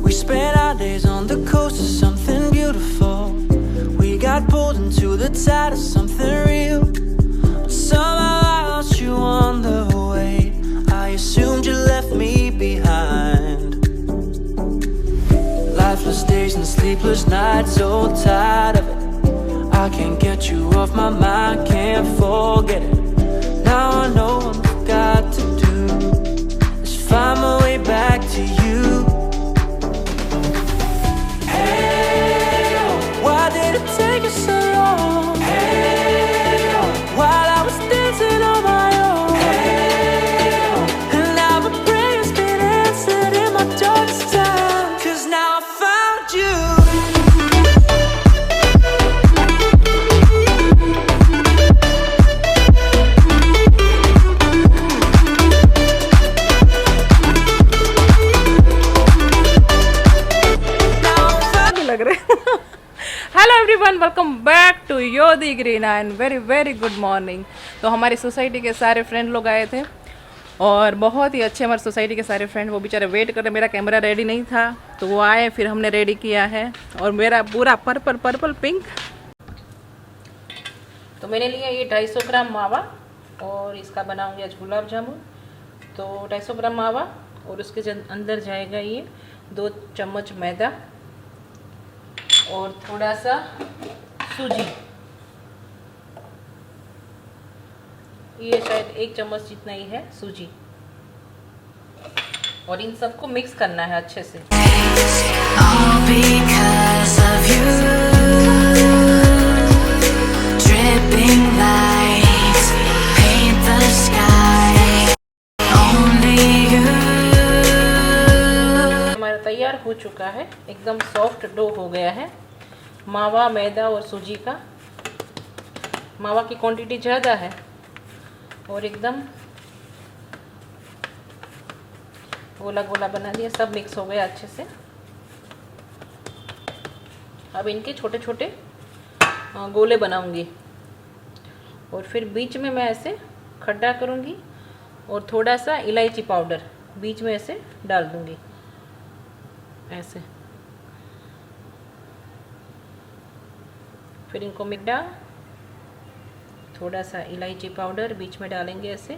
We spent our days on the coast of something beautiful. We got pulled into the tide of something real. But somehow I lost you on the way. I assumed you left me behind. Lifeless days and sleepless nights, so tired of it. I can't get you off my mind, can't forget it. Now I know what I've got to do is find my way back to you. Hey, why did it take us so long? Hey, while I was dancing on my own. Hey, and now my prayers been answered in my darkest time. 'Cause now I found you. Hello everyone, welcome back to योदी रीना and very very good morning. तो हमारी society के सारे friend लोग आए थे और बहुत ही अच्छे हमारे सोसाइटी के सारे फ्रेंड, वो बेचारे वेट कर रहे। मेरा कैमरा रेडी नहीं था तो वो आए, फिर हमने रेडी किया है। और मेरा पूरा पर्पल पर्पल पिंक। तो मैंने लिया ये 250 ग्राम मावा और इसका बनाऊंगी आज गुलाब जामुन। तो 250 ग्राम मावा और उसके अंदर जाएगा ये 2 चम्मच मैदा और थोड़ा सा सूजी। ये शायद 1 चम्मच जितना ही है सूजी। और इन सबको मिक्स करना है अच्छे से। All because of you, dripping lights paint the sky, only you। हमारा तैयार हो चुका है, एकदम सॉफ्ट डो हो गया है। मावा, मैदा और सूजी का। मावा की क्वांटिटी ज़्यादा है और एकदम गोला गोला बना दिया, सब मिक्स हो गया अच्छे से। अब इनके छोटे छोटे गोले बनाऊंगी और फिर बीच में मैं ऐसे खड्डा करूंगी और थोड़ा सा इलायची पाउडर बीच में ऐसे डाल दूंगी, ऐसे। फिर इनको मिक्स, थोड़ा सा इलायची पाउडर बीच में डालेंगे ऐसे,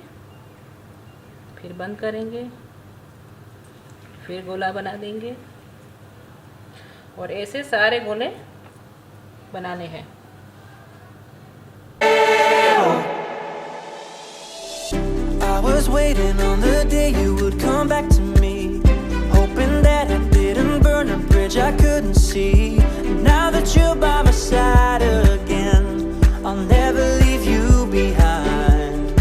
फिर बंद करेंगे, फिर गोला बना देंगे और ऐसे सारे गोले बनाने हैं। I was waiting on the day you would come back to me, hoping that I didn't burn a bridge I couldn't see. Now that you're by my side again, I'll never leave you behind.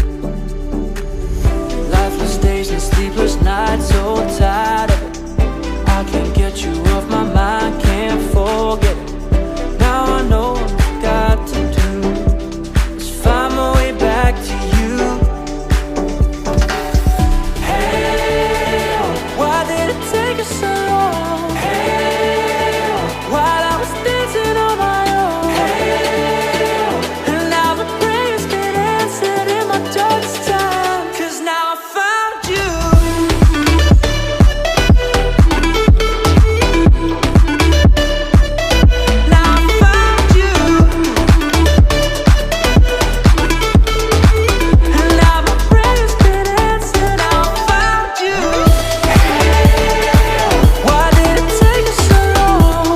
Lifeless days and sleepless nights, so tired of it. I can't get you off my mind, can't forget it. Now I know what I've got to do is find my way back to you. Hey, why did it take us so long? Hey, while I was dancing on my own. Hey, and now my prayers been answered in my darkest time. 'Cause now I found you. Now I found you. And now my prayers been answered. Now I found you. Why did it take us so long?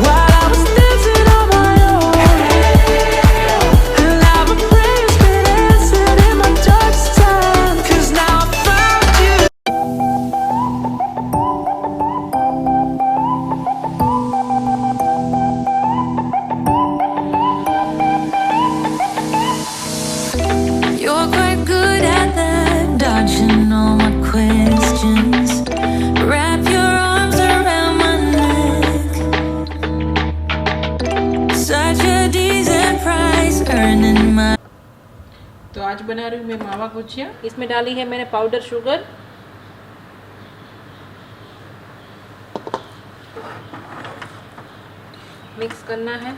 While I was dancing on my own. And now my prayers been answered in my darkest time. 'Cause now I found you. You're quite good at that, dodging all my questions. Wrap your arms around my neck. Such a decent price, earning my। तो आज बना रही हूँ मैं मावा गुजिया। इसमें डाली है मैंने पाउडर शुगर, मिक्स करना है।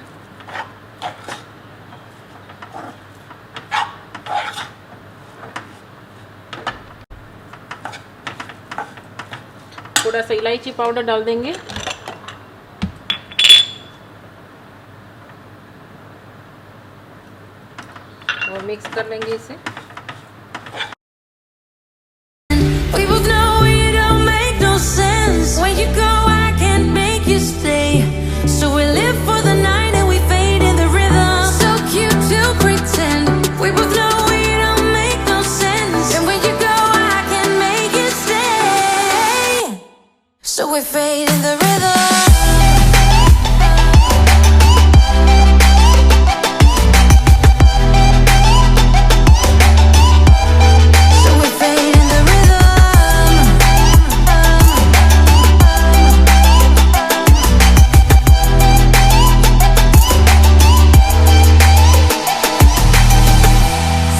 थोड़ा सा इलायची पाउडर डाल देंगे। और मिक्स कर लेंगे इसे। We both know it don't make no sense. When you go, I can't make you stay. So we live for the night and we fade in the rhythm. So cute to pretend. We both know it don't make no sense. And when you go, I can't make you stay. So we fade in the rhythm.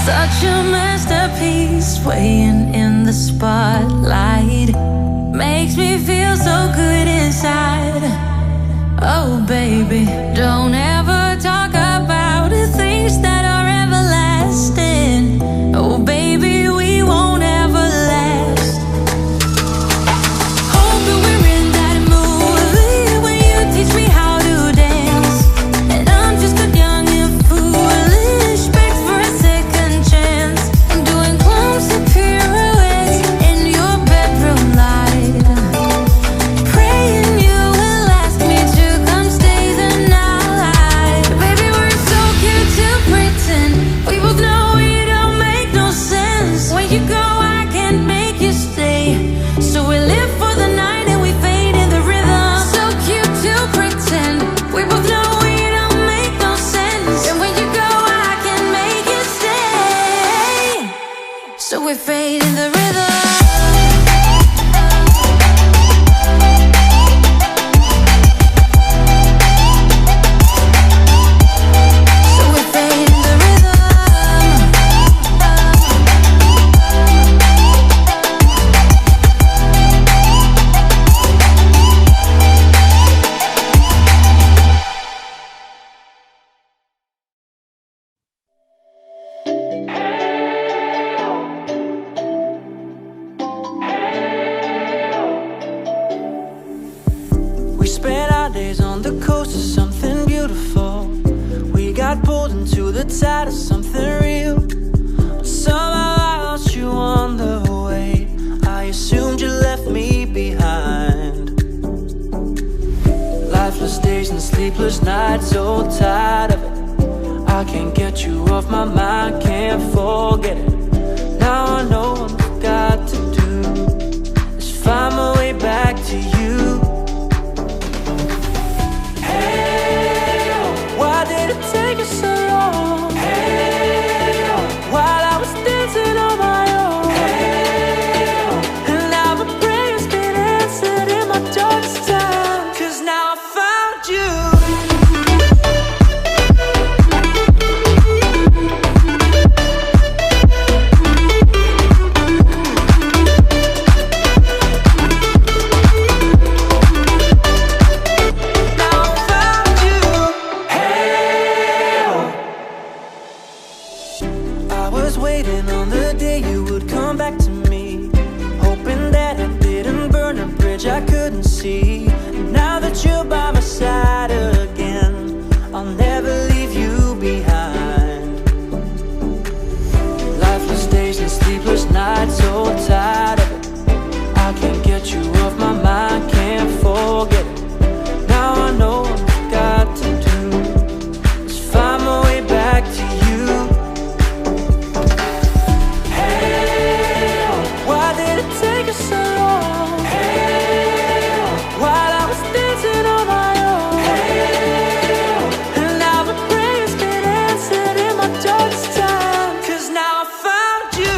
Such a masterpiece, swaying in the spotlight. Makes me feel so good inside. Oh baby, don't ever talk about the things that are everlasting. Oh baby, we won't ever last. Hope that we're in that movie when you teach me how to dance. And I'm just a young and foolish, begs for a second chance. I'm doing clumsy pirouettes in your bedroom light, praying you will ask me to come stay the night. Baby, we're so cute to pretend. We both know it don't make no sense. When you go, I can't make you stay. So we live for the night and we fade in the rhythm. So cute to pretend. We both know it don't make no sense. And when you go, I can't make you stay. So we fade in the rhythm. So we fade in the rhythm. We spent our days on the coast of something beautiful. We got pulled into the tide of something real. But somehow I lost you on the way. I assumed you left me behind. Lifeless days and sleepless nights, so tired of it. I can't get you off my mind, can't forget it. Now I know what I've got to do is find my way back to you. Why did it take you so long? While I was dancing on my own. And now my prayer's been answered in my darkest time. 'Cause now I found you. I was waiting on the day you would come back to me, hoping that I didn't burn a bridge I couldn't see. And now that you're by my side again, I'll never leave you behind. Lifeless days and sleepless nights, so tired of it. I can't get you off my mind, can't forget it. Now I know what I've got to do is find my way back to you. Why did it take you so long? While I was dancing on my own. And now my prayer's been answered in my darkest time. 'Cause now I found you.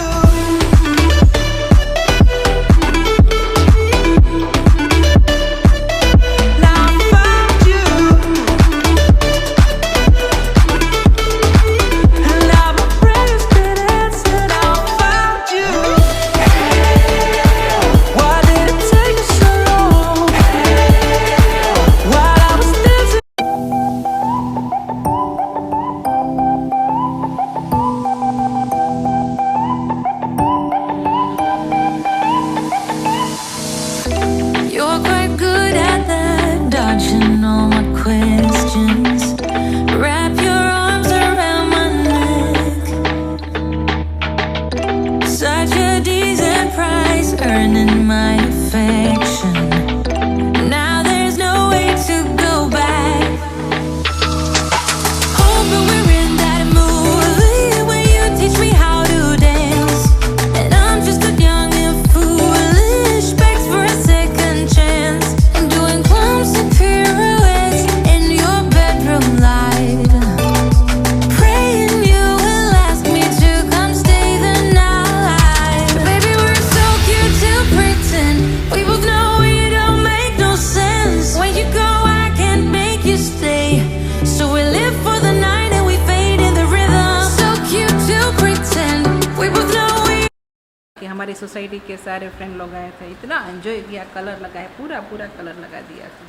हमारी society के सारे friend लोग आए थे, इतना enjoy किया, colour लगाए, पूरा पूरा कलर लगा दिया था।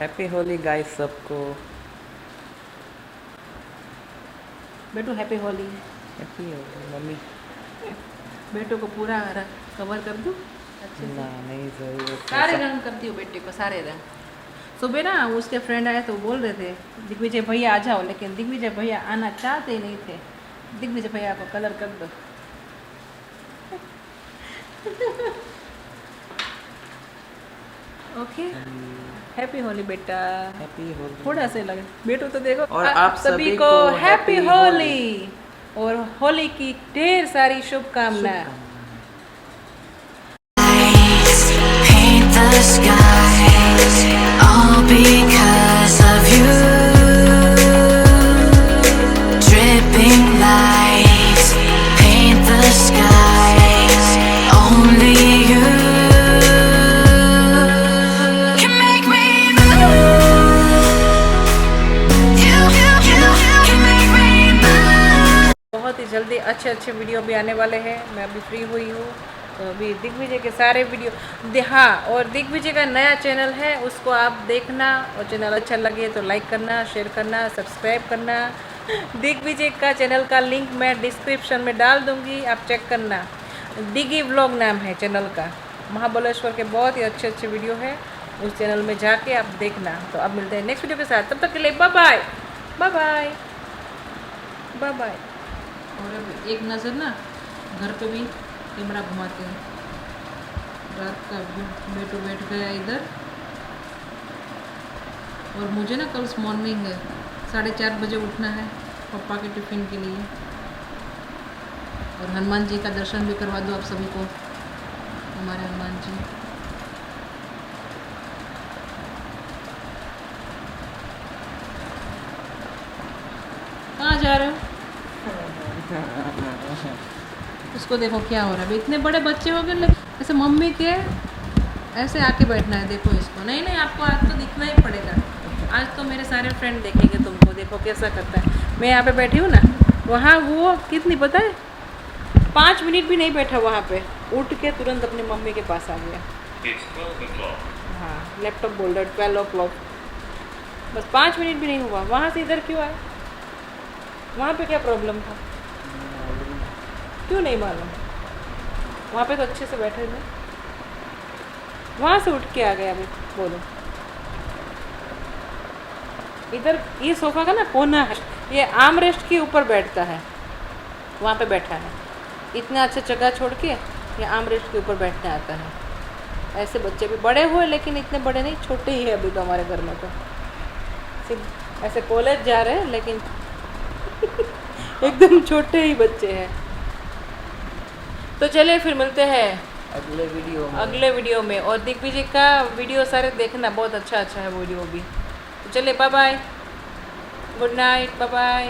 हैप्पी होली गाइस सबको। बेटू happy Holi. Happy Holi mummy. बेटू को पूरा कवर कर दूँ अच्छे से? ना नहीं जरूरत। सारे रंग करती हूँ बेटे को, सारे रंग। सुबह ना उसके फ्रेंड आए तो बोल रहे थे दिग्विजय भैया आ जाओ, लेकिन दिग्विजय भैया आना चाहते नहीं थे। दिग्विजय भैया को कलर कर दो। ओके हैप्पी होली बेटा। हैप्पी होली। थोड़ा से लगे बेटू तो देखो। और आप सभी को हैप्पी होली और होली की ढेर सारी शुभकामनाएं। Paint the skies, all because of you. Dripping lights, paint the skies, only you can make me move. You can make me move. बहुत ही जल्दी अच्छे अच्छे वीडियो भी आने वाले हैं। मैं अभी फ्री हुई हूँ तो अभी दिग्विजय के सारे वीडियो हाँ, और दिग्विजय का नया चैनल है, उसको आप देखना, और चैनल अच्छा लगे तो लाइक करना, शेयर करना, सब्सक्राइब करना। दिग्विजय का चैनल का लिंक मैं डिस्क्रिप्शन में डाल दूँगी, आप चेक करना। दिगी व्लॉग नाम है चैनल का। महाबलेश्वर के बहुत ही अच्छे अच्छे वीडियो है, उस चैनल में जाके आप देखना। तो अब मिलते हैं नेक्स्ट वीडियो के साथ, तब तक के लिए bye bye bye bye bye bye. और अब एक नज़र ना घर पे भी कैमरा घुमाते हैं। रात का बेटू बैठ गया इधर, और मुझे ना कल मॉर्निंग 4:30 बजे उठना है पापा के टिफ़िन के लिए। और हनुमान जी का दर्शन भी करवा दो आप सभी को, हमारे हनुमान जी। कहाँ जा रहे हो? उसको देखो क्या हो रहा है। अभी इतने बड़े बच्चे हो गए, ऐसे मम्मी के ऐसे आके बैठना है। देखो इसको, नहीं नहीं आपको आज तो दिखना ही पड़ेगा। आज तो मेरे सारे फ्रेंड देखेंगे तुमको। देखो कैसा करता है। मैं यहाँ पे बैठी हूँ ना, वहाँ वो कितनी पता है 5 मिनट भी नहीं बैठा वहाँ पे, उठ के तुरंत अपनी मम्मी के पास आ गया। हाँ लैपटॉप बोल रहा है 12 o'clock, बस 5 मिनट भी नहीं हुआ। वहाँ से इधर क्यों आया? वहाँ पे क्या प्रॉब्लम था? क्यों नहीं मालूम? वहाँ पे तो अच्छे से बैठे थे, वहाँ से उठ के आ गया। अभी बोलो, इधर ये सोफा का ना कोना है, ये आर्म रेस्ट के ऊपर बैठता है, वहाँ पे बैठा है। इतना अच्छा जगह छोड़ के ये आर्म रेस्ट के ऊपर बैठने आता है। ऐसे बच्चे भी बड़े हुए, लेकिन इतने बड़े नहीं, छोटे ही है अभी तो हमारे घर में। तो सिर्फ ऐसे कॉलेज जा रहे हैं, लेकिन एकदम छोटे ही बच्चे हैं। तो चलिए फिर मिलते हैं अगले वीडियो में। और दिग्विजय का वीडियो सारे देखना, बहुत अच्छा अच्छा है वीडियो भी। तो चलिए bye bye, good night, bye bye.